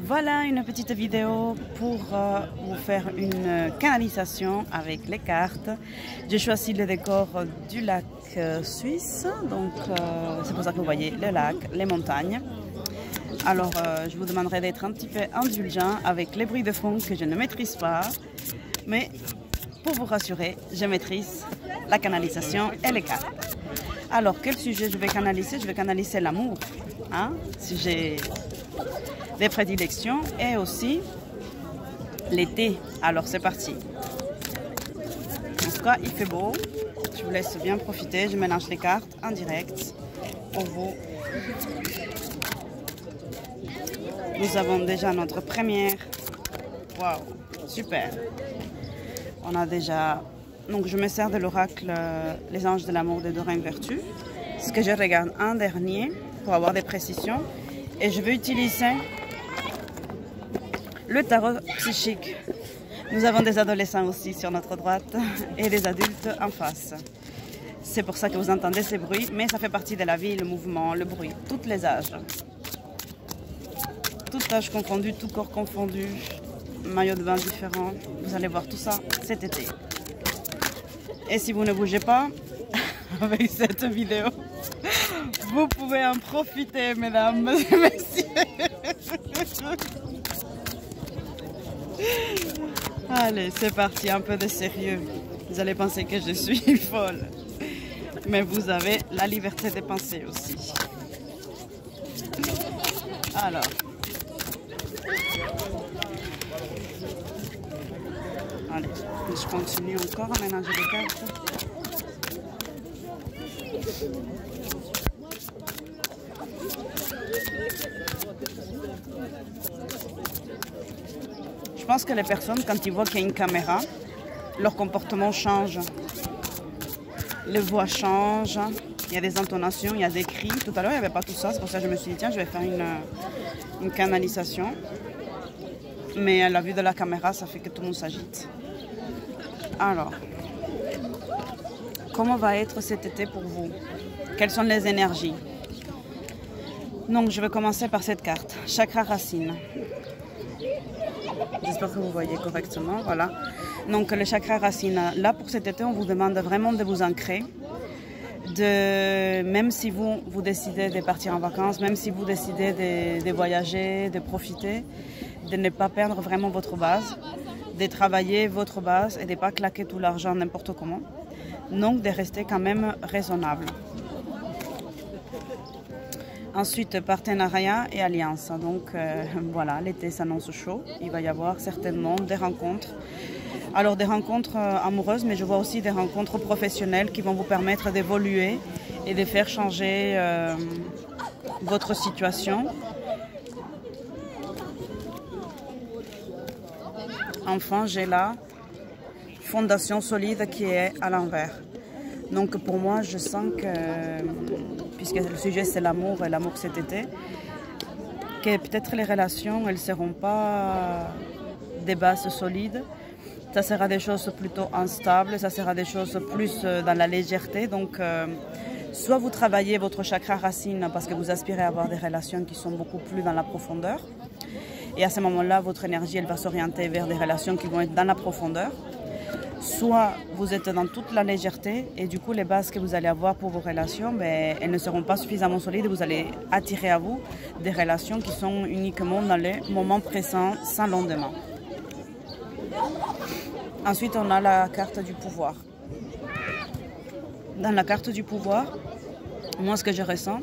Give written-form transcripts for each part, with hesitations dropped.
Voilà une petite vidéo pour vous faire une canalisation avec les cartes. J'ai choisi le décor du lac suisse, donc c'est pour ça que vous voyez le lac, les montagnes. Alors je vous demanderai d'être un petit peu indulgent avec les bruits de fond que je ne maîtrise pas, mais pour vous rassurer, je maîtrise la canalisation et les cartes. Alors quel sujet je vais canaliser? Je vais canaliser l'amour, hein? Sujet des prédilections et aussi l'été. Alors c'est parti. En tout cas, il fait beau. Je vous laisse bien profiter. Je mélange les cartes en direct pour vous. Nous avons déjà notre première. Waouh, super. On a déjà. Donc je me sers de l'oracle Les Anges de l'amour de Doreen Virtue. Ce que je regarde en dernier pour avoir des précisions. Et je vais utiliser le tarot psychique. Nous avons des adolescents aussi sur notre droite et des adultes en face. C'est pour ça que vous entendez ces bruits, mais ça fait partie de la vie, le mouvement, le bruit, tous les âges. Tout âge confondu, tout corps confondu, maillot de bain différent. Vous allez voir tout ça cet été. Et si vous ne bougez pas avec cette vidéo, vous pouvez en profiter, mesdames et messieurs. Allez, c'est parti, un peu de sérieux. Vous allez penser que je suis folle. Mais vous avez la liberté de penser aussi. Alors. Allez, je continue encore à mélanger les cartes. Je pense que les personnes, quand ils voient qu'il y a une caméra, leur comportement change. Les voix changent, il y a des intonations, il y a des cris. Tout à l'heure, il n'y avait pas tout ça, c'est pour ça que je me suis dit, tiens, je vais faire une canalisation. Mais à la vue de la caméra, ça fait que tout le monde s'agite. Alors, comment va être cet été pour vous? Quelles sont les énergies? Donc, je vais commencer par cette carte, Chakra Racine. J'espère que vous voyez correctement, voilà. Donc le chakra racine, là pour cet été, on vous demande vraiment de vous ancrer. Même si vous décidez de partir en vacances, même si vous décidez de voyager, de profiter, de ne pas perdre vraiment votre base, de travailler votre base et de ne pas claquer tout l'argent n'importe comment. Donc de rester quand même raisonnable. Ensuite, partenariat et alliance. Donc voilà, l'été s'annonce chaud. Il va y avoir certainement des rencontres. Alors des rencontres amoureuses, mais je vois aussi des rencontres professionnelles qui vont vous permettre d'évoluer et de faire changer votre situation. Enfin, j'ai la fondation solide qui est à l'envers. Donc pour moi, je sens que, puisque le sujet c'est l'amour et l'amour cet été, que peut-être les relations, elles ne seront pas des bases solides. Ça sera des choses plutôt instables, ça sera des choses plus dans la légèreté. Donc soit vous travaillez votre chakra racine parce que vous aspirez à avoir des relations qui sont beaucoup plus dans la profondeur. Et à ce moment-là, votre énergie, elle va s'orienter vers des relations qui vont être dans la profondeur. Soit vous êtes dans toute la légèreté et du coup les bases que vous allez avoir pour vos relations, elles ne seront pas suffisamment solides et vous allez attirer à vous des relations qui sont uniquement dans les moments présents sans lendemain. Ensuite, on a la carte du pouvoir. Dans la carte du pouvoir, moi ce que je ressens,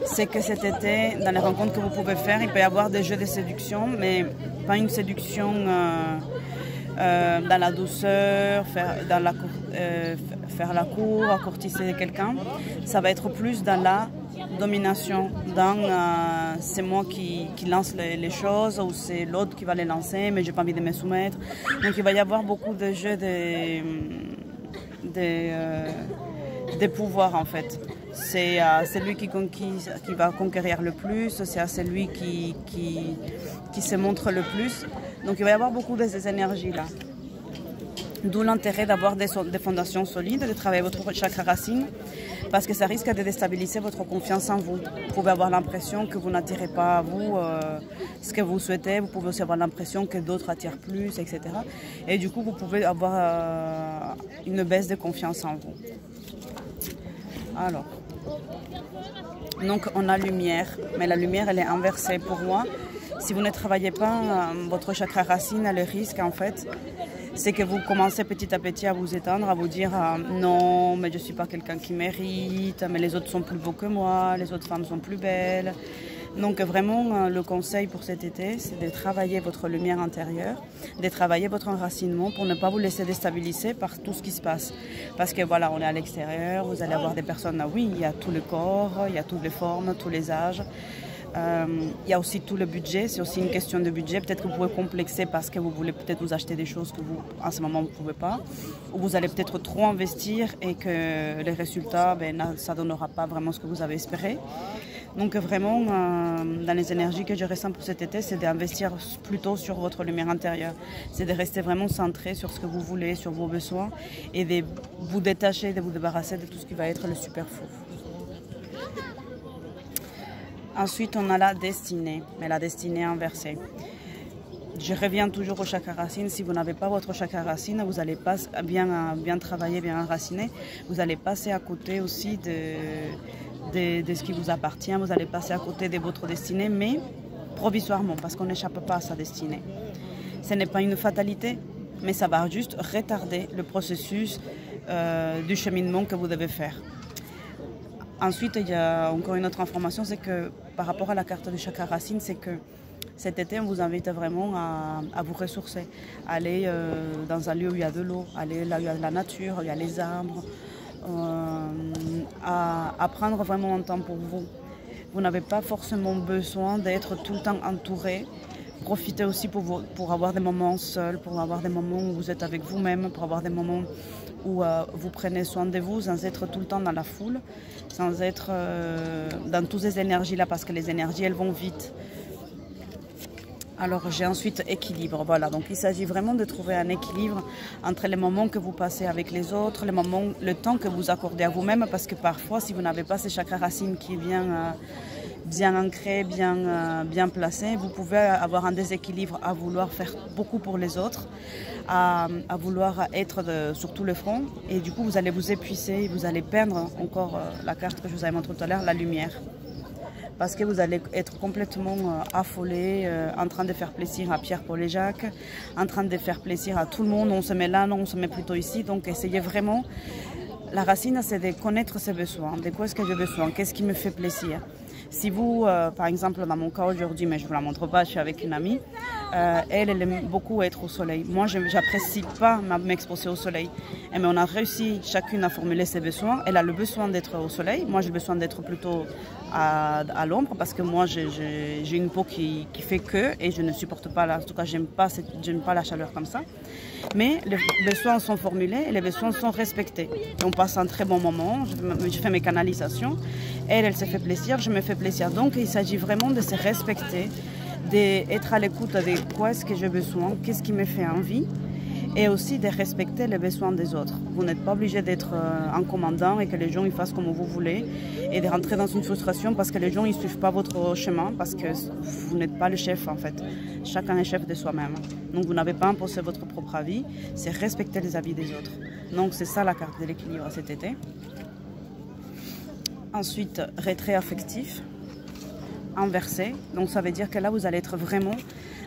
c'est que cet été, dans les rencontres que vous pouvez faire, il peut y avoir des jeux de séduction, mais pas une séduction dans la douceur, faire la cour, accourtisser quelqu'un. Ça va être plus dans la domination, dans c'est moi qui lance les choses ou c'est l'autre qui va les lancer, mais j'ai pas envie de me soumettre. Donc il va y avoir beaucoup de jeux de pouvoir en fait. C'est celui qui va conquérir le plus, c'est celui qui se montre le plus. Donc il va y avoir beaucoup de ces énergies-là. D'où l'intérêt d'avoir des fondations solides, de travailler votre chakra racine, parce que ça risque de déstabiliser votre confiance en vous. Vous pouvez avoir l'impression que vous n'attirez pas à vous ce que vous souhaitez, vous pouvez aussi avoir l'impression que d'autres attirent plus, etc. Et du coup, vous pouvez avoir une baisse de confiance en vous. Alors, donc on a lumière, mais la lumière elle est inversée pour moi. Si vous ne travaillez pas votre chakra racine, le risque en fait, c'est que vous commencez petit à petit à vous éteindre, à vous dire non, mais je ne suis pas quelqu'un qui mérite, mais les autres sont plus beaux que moi, les autres femmes sont plus belles. Donc vraiment, le conseil pour cet été, c'est de travailler votre lumière intérieure, de travailler votre enracinement pour ne pas vous laisser déstabiliser par tout ce qui se passe. Parce que voilà, on est à l'extérieur, vous allez avoir des personnes, oui, il y a tout le corps, il y a toutes les formes, tous les âges. Il y a aussi tout le budget, c'est aussi une question de budget. Peut-être que vous pouvez complexer parce que vous voulez peut-être vous acheter des choses que vous, en ce moment, vous ne pouvez pas. Ou vous allez peut-être trop investir et que les résultats, ça ne donnera pas vraiment ce que vous avez espéré. Donc vraiment, dans les énergies que je ressens pour cet été, c'est d'investir plutôt sur votre lumière intérieure. C'est de rester vraiment centré sur ce que vous voulez, sur vos besoins et de vous détacher, de vous débarrasser de tout ce qui va être le superflu. Ensuite, on a la destinée, mais la destinée inversée. Je reviens toujours au chakra racine. Si vous n'avez pas votre chakra racine, vous n'allez pas bien travailler, bien enraciner. Vous allez passer à côté aussi de ce qui vous appartient. Vous allez passer à côté de votre destinée, mais provisoirement, parce qu'on n'échappe pas à sa destinée. Ce n'est pas une fatalité, mais ça va juste retarder le processus du cheminement que vous devez faire. Ensuite, il y a encore une autre information, c'est que par rapport à la carte du chakra racine, c'est que cet été, on vous invite vraiment à vous ressourcer, aller dans un lieu où il y a de l'eau, aller là où il y a de la nature, où il y a les arbres, à prendre vraiment un temps pour vous. Vous n'avez pas forcément besoin d'être tout le temps entouré. Profitez aussi pour avoir des moments seuls, pour avoir des moments où vous êtes avec vous-même, pour avoir des moments où vous prenez soin de vous sans être tout le temps dans la foule, sans être dans toutes ces énergies-là, parce que les énergies, elles vont vite. Alors j'ai ensuite équilibre, voilà, donc il s'agit vraiment de trouver un équilibre entre les moments que vous passez avec les autres, le temps que vous accordez à vous-même, parce que parfois si vous n'avez pas ces chakras racines qui viennent bien ancré, bien placé, vous pouvez avoir un déséquilibre à vouloir faire beaucoup pour les autres, à vouloir être sur tout le front, et du coup vous allez vous épuiser, vous allez perdre encore la carte que je vous avais montrée tout à l'heure, la lumière. Parce que vous allez être complètement affolé, en train de faire plaisir à Pierre, Paul et Jacques, en train de faire plaisir à tout le monde, on se met là, non, on se met plutôt ici, donc essayez vraiment. La racine, c'est de connaître ses besoins, de quoi est-ce que j'ai besoin, qu'est-ce qui me fait plaisir. Si vous, par exemple, dans mon cas aujourd'hui, mais je ne vous la montre pas, je suis avec une amie, elle aime beaucoup être au soleil. Moi, je n'apprécie pas m'exposer au soleil. Mais on a réussi chacune à formuler ses besoins. Elle a le besoin d'être au soleil. Moi, j'ai besoin d'être plutôt à l'ombre parce que moi, j'ai une peau qui fait que et je ne supporte pas, en tout cas, j'aime pas la chaleur comme ça. Mais les besoins sont formulés et les besoins sont respectés. On passe un très bon moment, je fais mes canalisations. Elle se fait plaisir, je me fais plaisir. Donc, il s'agit vraiment de se respecter, d'être à l'écoute de quoi est-ce que j'ai besoin, qu'est-ce qui me fait envie, et aussi de respecter les besoins des autres. Vous n'êtes pas obligé d'être un commandant et que les gens ils fassent comme vous voulez et de rentrer dans une frustration parce que les gens ne suivent pas votre chemin parce que vous n'êtes pas le chef en fait. Chacun est chef de soi-même. Donc vous n'avez pas imposé votre propre avis, c'est respecter les avis des autres. Donc c'est ça la carte de l'équilibre cet été. Ensuite, retrait affectif, inversé. Donc ça veut dire que là, vous allez être vraiment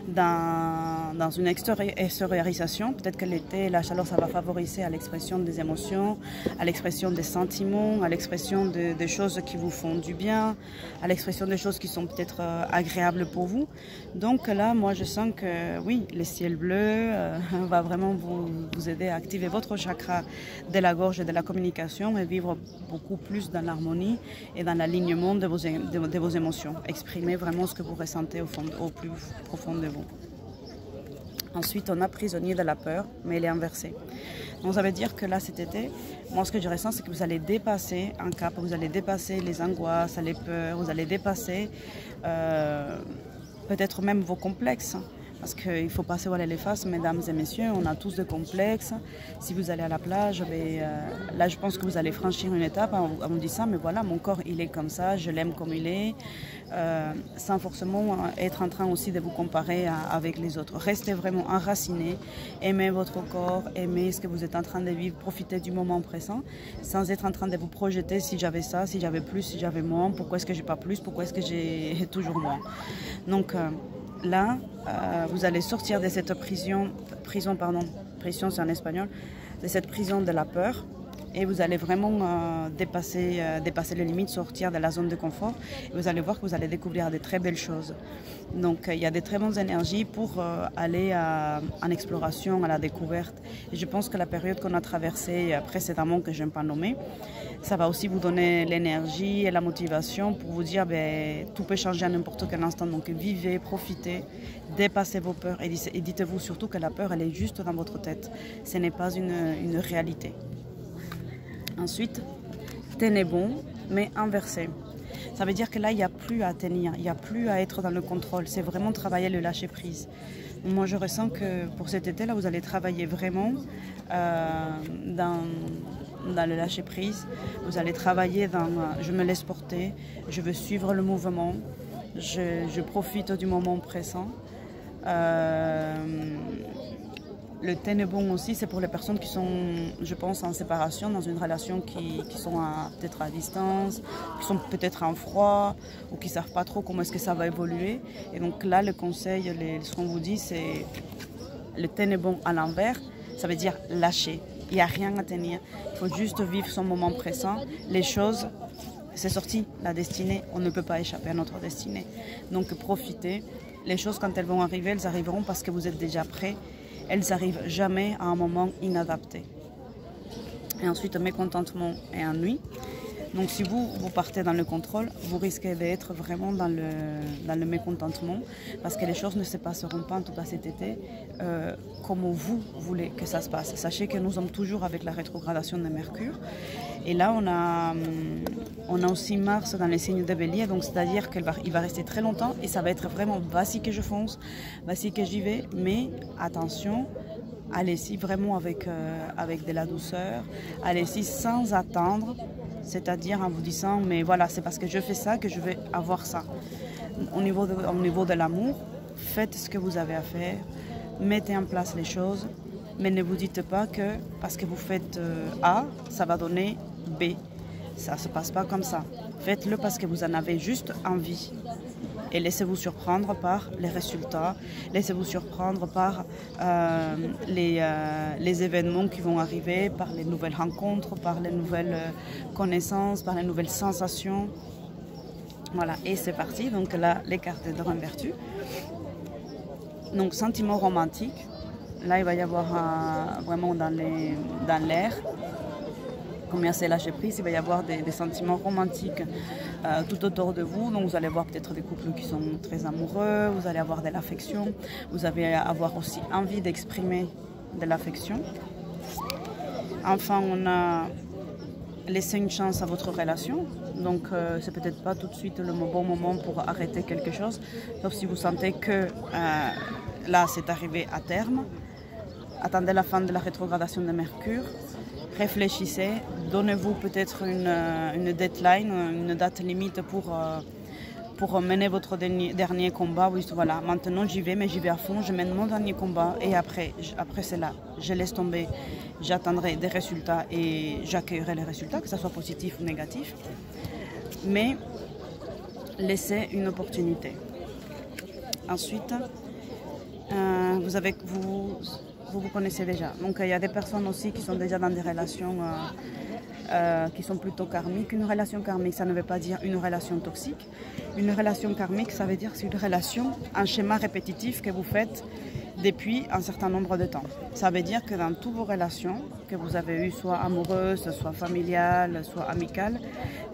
dans une extériorisation. Peut-être que l'été, la chaleur, ça va favoriser à l'expression des émotions, à l'expression des sentiments, à l'expression des choses qui vous font du bien, à l'expression des choses qui sont peut-être agréables pour vous. Donc là, moi, je sens que oui, le ciel bleu va vraiment vous aider à activer votre chakra de la gorge et de la communication et vivre beaucoup plus dans l'harmonie et dans l'alignement de vos émotions. Exprimer vraiment ce que vous ressentez au plus profond de vous. Ensuite, on a prisonnier de la peur, mais il est inversé. Donc ça veut dire que là, cet été, moi ce que je ressens, c'est que vous allez dépasser un cap, vous allez dépasser les angoisses, les peurs, vous allez dépasser peut-être même vos complexes. Parce qu'il faut pas se voiler les faces, mesdames et messieurs, on a tous des complexes. Si vous allez à la plage, là je pense que vous allez franchir une étape en vous disant, mais voilà, mon corps il est comme ça, je l'aime comme il est, sans forcément être en train aussi de vous comparer avec les autres. Restez vraiment enracinés, aimez votre corps, aimez ce que vous êtes en train de vivre, profitez du moment présent, sans être en train de vous projeter si j'avais ça, si j'avais plus, si j'avais moins, pourquoi est-ce que j'ai pas plus, pourquoi est-ce que j'ai toujours moins. Donc là, vous allez sortir de cette prison c'est en espagnol, de cette prison de la peur, et vous allez vraiment dépasser les limites, sortir de la zone de confort, et vous allez voir que vous allez découvrir de très belles choses. Donc il y a de très bonnes énergies pour aller en exploration, à la découverte, et je pense que la période qu'on a traversée précédemment, que je n'aime pas nommer, ça va aussi vous donner l'énergie et la motivation pour vous dire tout peut changer à n'importe quel instant. Donc vivez, profitez, dépassez vos peurs et dites-vous surtout que la peur elle est juste dans votre tête. Ce n'est pas une réalité. Ensuite, tenez bon mais inversé. Ça veut dire que là il n'y a plus à tenir, il n'y a plus à être dans le contrôle. C'est vraiment travailler le lâcher prise. Moi je ressens que pour cet été là vous allez travailler vraiment dans le lâcher prise, vous allez travailler dans je me laisse porter, je veux suivre le mouvement, je profite du moment présent. Le tenez bon aussi, c'est pour les personnes qui sont, je pense, en séparation, dans une relation qui sont peut-être à distance, qui sont peut-être en froid, ou qui ne savent pas trop comment est-ce que ça va évoluer. Et donc là, le conseil, ce qu'on vous dit, c'est le tenez bon à l'envers, ça veut dire lâcher. Il n'y a rien à tenir, il faut juste vivre son moment présent. Les choses, c'est sorti, la destinée, on ne peut pas échapper à notre destinée. Donc profitez, les choses quand elles vont arriver, elles arriveront parce que vous êtes déjà prêts. Elles n'arrivent jamais à un moment inadapté. Et ensuite, mécontentement et ennui. Donc si vous partez dans le contrôle, vous risquez d'être vraiment dans le mécontentement parce que les choses ne se passeront pas, en tout cas cet été, comme vous voulez que ça se passe. Sachez que nous sommes toujours avec la rétrogradation de Mercure. Et là, on a aussi Mars dans les signes de Bélier, donc c'est-à-dire qu'il va rester très longtemps et ça va être vraiment vas-y que je fonce, vas-y que j'y vais, mais attention, allez-y vraiment avec de la douceur, allez-y sans attendre. C'est-à-dire en vous disant, mais voilà, c'est parce que je fais ça que je vais avoir ça. Au niveau de l'amour, faites ce que vous avez à faire, mettez en place les choses, mais ne vous dites pas que parce que vous faites A, ça va donner B. Ça ne se passe pas comme ça. Faites-le parce que vous en avez juste envie. Et laissez-vous surprendre par les résultats, laissez-vous surprendre par les événements qui vont arriver, par les nouvelles rencontres, par les nouvelles connaissances, par les nouvelles sensations. Voilà, et c'est parti. Donc là, les cartes de Reine Vertu. Donc, sentiment romantique. Là, il va y avoir vraiment dans l'air. Combien c'est lâcher prise, il va y avoir des sentiments romantiques tout autour de vous. Donc vous allez voir peut-être des couples qui sont très amoureux, vous allez avoir de l'affection, vous allez avoir aussi envie d'exprimer de l'affection. Enfin, on a laissé une chance à votre relation. Donc c'est peut-être pas tout de suite le bon moment pour arrêter quelque chose, sauf si vous sentez que là c'est arrivé à terme. Attendez la fin de la rétrogradation de Mercure. Réfléchissez, donnez-vous peut-être une deadline, une date limite pour mener votre dernier combat. Vous dites voilà, maintenant j'y vais, mais j'y vais à fond, je mène mon dernier combat et après c'est là, je laisse tomber, j'attendrai des résultats et j'accueillerai les résultats, que ce soit positif ou négatif. Mais laissez une opportunité. Ensuite, vous connaissez déjà. Donc il y a des personnes aussi qui sont déjà dans des relations qui sont plutôt karmiques. Une relation karmique, ça ne veut pas dire une relation toxique. Une relation karmique, ça veut dire c'est une relation, un schéma répétitif que vous faites depuis un certain nombre de temps. Ça veut dire que dans toutes vos relations que vous avez eues, soit amoureuses, soit familiales, soit amicales,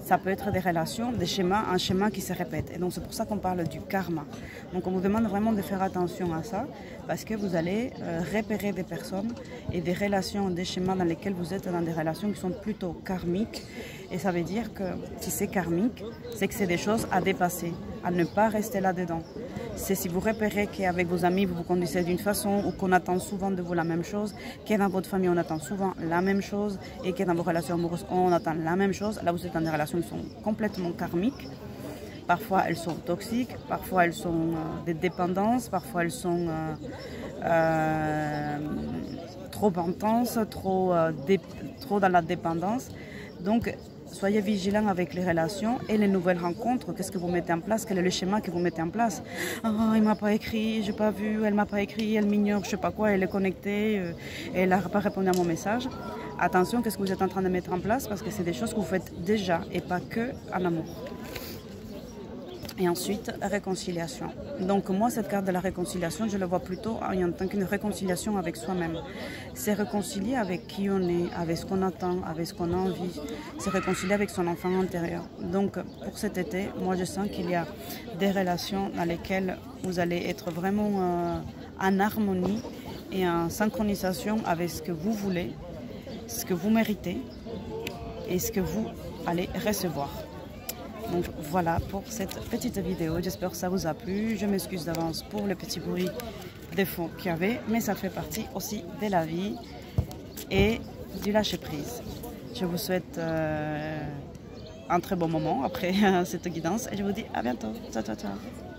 ça peut être des relations, des schémas, un schéma qui se répète. Et donc c'est pour ça qu'on parle du karma. Donc on vous demande vraiment de faire attention à ça, parce que vous allez repérer des personnes et des relations, des schémas dans lesquels vous êtes dans des relations qui sont plutôt karmiques. Et ça veut dire que si c'est karmique, c'est que c'est des choses à dépasser. à ne pas rester là-dedans. C'est si vous repérez qu'avec vos amis, vous vous conduisez d'une façon ou qu'on attend souvent de vous la même chose, que dans votre famille, on attend souvent la même chose et que dans vos relations amoureuses, on attend la même chose. Là, vous êtes dans des relations qui sont complètement karmiques. Parfois, elles sont toxiques, parfois, elles sont des dépendances, parfois, elles sont trop intenses, trop dans la dépendance. Donc, soyez vigilants avec les relations et les nouvelles rencontres. Qu'est-ce que vous mettez en place? Quel est le schéma que vous mettez en place? Oh, il ne m'a pas écrit, je n'ai pas vu, elle ne m'a pas écrit, elle m'ignore, je ne sais pas quoi, elle est connectée, et elle n'a pas répondu à mon message. Attention, qu'est-ce que vous êtes en train de mettre en place? Parce que c'est des choses que vous faites déjà et pas que en amour. Et ensuite, réconciliation. Donc moi, cette carte de la réconciliation, je la vois plutôt en tant qu'une réconciliation avec soi-même. C'est réconcilier avec qui on est, avec ce qu'on attend, avec ce qu'on a envie. C'est réconcilier avec son enfant intérieur. Donc pour cet été, moi je sens qu'il y a des relations dans lesquelles vous allez être vraiment en harmonie et en synchronisation avec ce que vous voulez, ce que vous méritez et ce que vous allez recevoir. Donc voilà pour cette petite vidéo, j'espère que ça vous a plu. Je m'excuse d'avance pour le petit bruit de fond qu'il y avait, mais ça fait partie aussi de la vie et du lâcher prise. Je vous souhaite un très bon moment après cette guidance et je vous dis à bientôt. Ciao, ciao, ciao.